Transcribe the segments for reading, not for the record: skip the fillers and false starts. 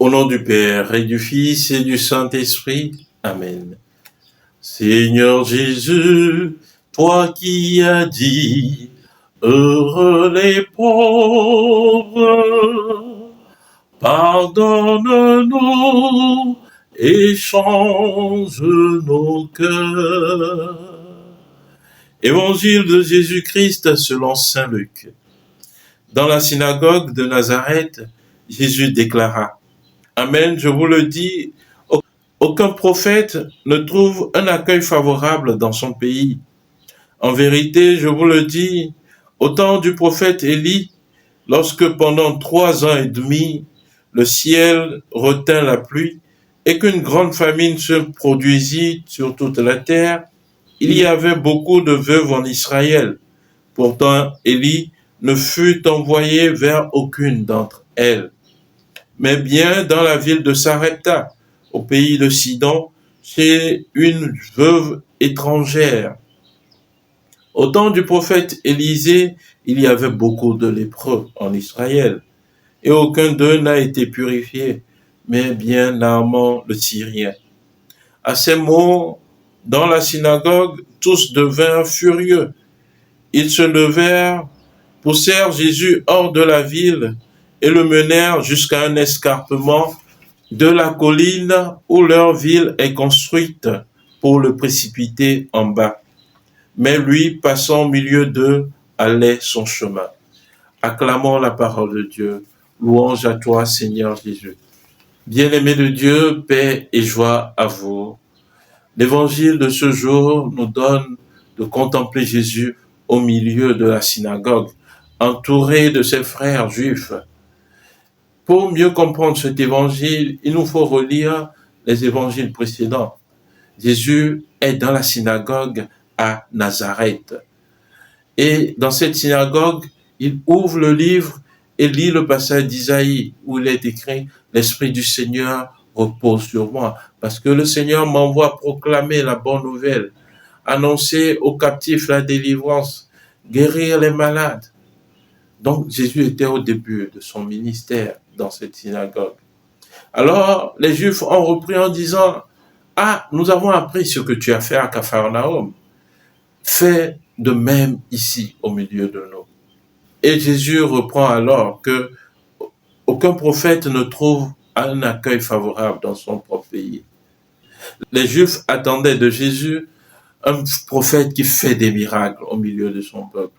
Au nom du Père et du Fils et du Saint-Esprit. Amen. Seigneur Jésus, toi qui as dit, heureux les pauvres, pardonne-nous et change nos cœurs. Évangile de Jésus-Christ selon saint Luc. Dans la synagogue de Nazareth, Jésus déclara: Amen, je vous le dis, aucun prophète ne trouve un accueil favorable dans son pays. En vérité, je vous le dis, au temps du prophète Élie, lorsque pendant 3 ans et demi, le ciel retint la pluie et qu'une grande famine se produisit sur toute la terre, il y avait beaucoup de veuves en Israël. Pourtant, Élie ne fut envoyé vers aucune d'entre elles, mais bien dans la ville de Sarepta, au pays de Sidon, chez une veuve étrangère. Au temps du prophète Élisée, il y avait beaucoup de lépreux en Israël, et aucun d'eux n'a été purifié, mais bien Naaman le Syrien. À ces mots, dans la synagogue, tous devinrent furieux. Ils se levèrent, poussèrent Jésus hors de la ville et le menèrent jusqu'à un escarpement de la colline où leur ville est construite pour le précipiter en bas. Mais lui, passant au milieu d'eux, allait son chemin. Acclamons la parole de Dieu. Louange à toi, Seigneur Jésus. Bien-aimés de Dieu, paix et joie à vous. L'évangile de ce jour nous donne de contempler Jésus au milieu de la synagogue, entouré de ses frères juifs. Pour mieux comprendre cet évangile, il nous faut relire les évangiles précédents. Jésus est dans la synagogue à Nazareth. Et dans cette synagogue, il ouvre le livre et lit le passage d'Isaïe où il est écrit « L'Esprit du Seigneur repose sur moi, parce que le Seigneur m'envoie proclamer la bonne nouvelle, annoncer aux captifs la délivrance, guérir les malades. » Donc Jésus était au début de son ministère dans cette synagogue. Alors les Juifs ont repris en disant « Ah, nous avons appris ce que tu as fait à Capharnaüm. Fais de même ici au milieu de nous. » Et Jésus reprend alors que aucun prophète ne trouve un accueil favorable dans son propre pays. Les Juifs attendaient de Jésus un prophète qui fait des miracles au milieu de son peuple.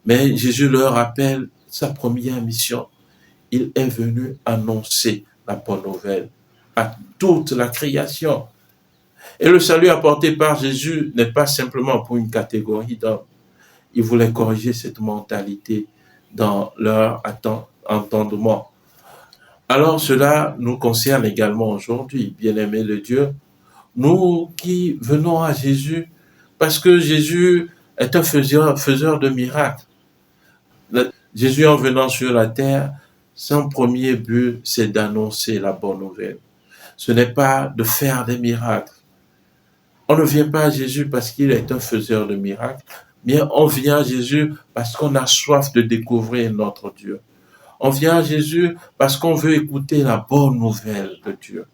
Mais Jésus leur rappelle sa première mission. Il est venu annoncer la bonne nouvelle à toute la création. Et le salut apporté par Jésus n'est pas simplement pour une catégorie d'hommes. Il voulait corriger cette mentalité dans leur entendement. Alors cela nous concerne également aujourd'hui, bien-aimés de Dieu. Nous qui venons à Jésus parce que Jésus est un faiseur de miracles. Jésus en venant sur la terre, son premier but, c'est d'annoncer la bonne nouvelle. Ce n'est pas de faire des miracles. On ne vient pas à Jésus parce qu'il est un faiseur de miracles, mais on vient à Jésus parce qu'on a soif de découvrir notre Dieu. On vient à Jésus parce qu'on veut écouter la bonne nouvelle de Dieu.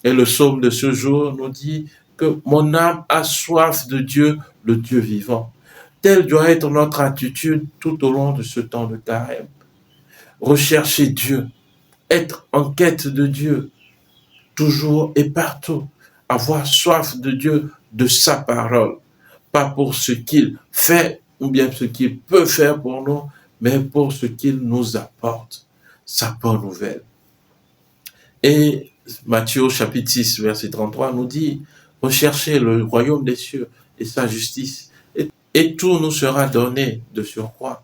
Et le psaume de ce jour nous dit que mon âme a soif de Dieu, le Dieu vivant. Telle doit être notre attitude tout au long de ce temps de carême. Rechercher Dieu, être en quête de Dieu, toujours et partout. Avoir soif de Dieu, de sa parole. Pas pour ce qu'il fait ou bien ce qu'il peut faire pour nous, mais pour ce qu'il nous apporte, sa bonne nouvelle. Et Matthieu chapitre 6, verset 33 nous dit « Recherchez le royaume des cieux et sa justice, et tout nous sera donné de surcroît. »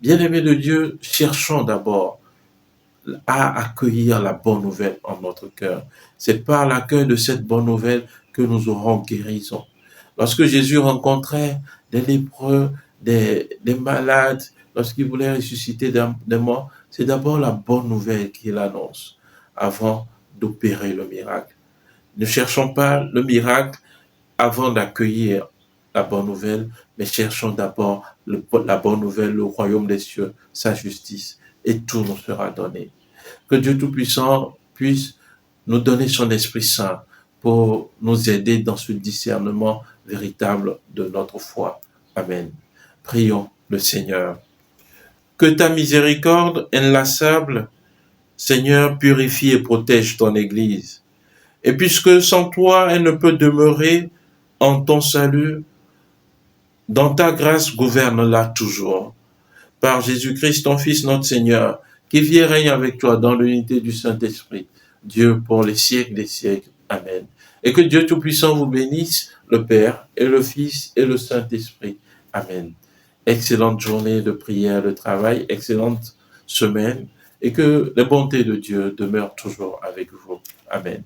Bien-aimés de Dieu, cherchons d'abord à accueillir la bonne nouvelle en notre cœur. C'est par l'accueil de cette bonne nouvelle que nous aurons guérison. Lorsque Jésus rencontrait des lépreux, des malades, lorsqu'il voulait ressusciter des morts, c'est d'abord la bonne nouvelle qu'il annonce avant d'opérer le miracle. Ne cherchons pas le miracle avant d'accueillir la bonne nouvelle, mais cherchons d'abord la bonne nouvelle, le royaume des cieux, sa justice, et tout nous sera donné. Que Dieu Tout-Puissant puisse nous donner son Esprit Saint pour nous aider dans ce discernement véritable de notre foi. Amen. Prions le Seigneur. Que ta miséricorde inlassable, Seigneur, purifie et protège ton Église. Et puisque sans toi, elle ne peut demeurer en ton salut, dans ta grâce, gouverne-la toujours. Par Jésus-Christ, ton Fils, notre Seigneur, qui vit et règne avec toi dans l'unité du Saint-Esprit, Dieu pour les siècles des siècles. Amen. Et que Dieu Tout-Puissant vous bénisse, le Père et le Fils et le Saint-Esprit. Amen. Excellente journée de prière, de travail, excellente semaine, et que la bonté de Dieu demeure toujours avec vous. Amen.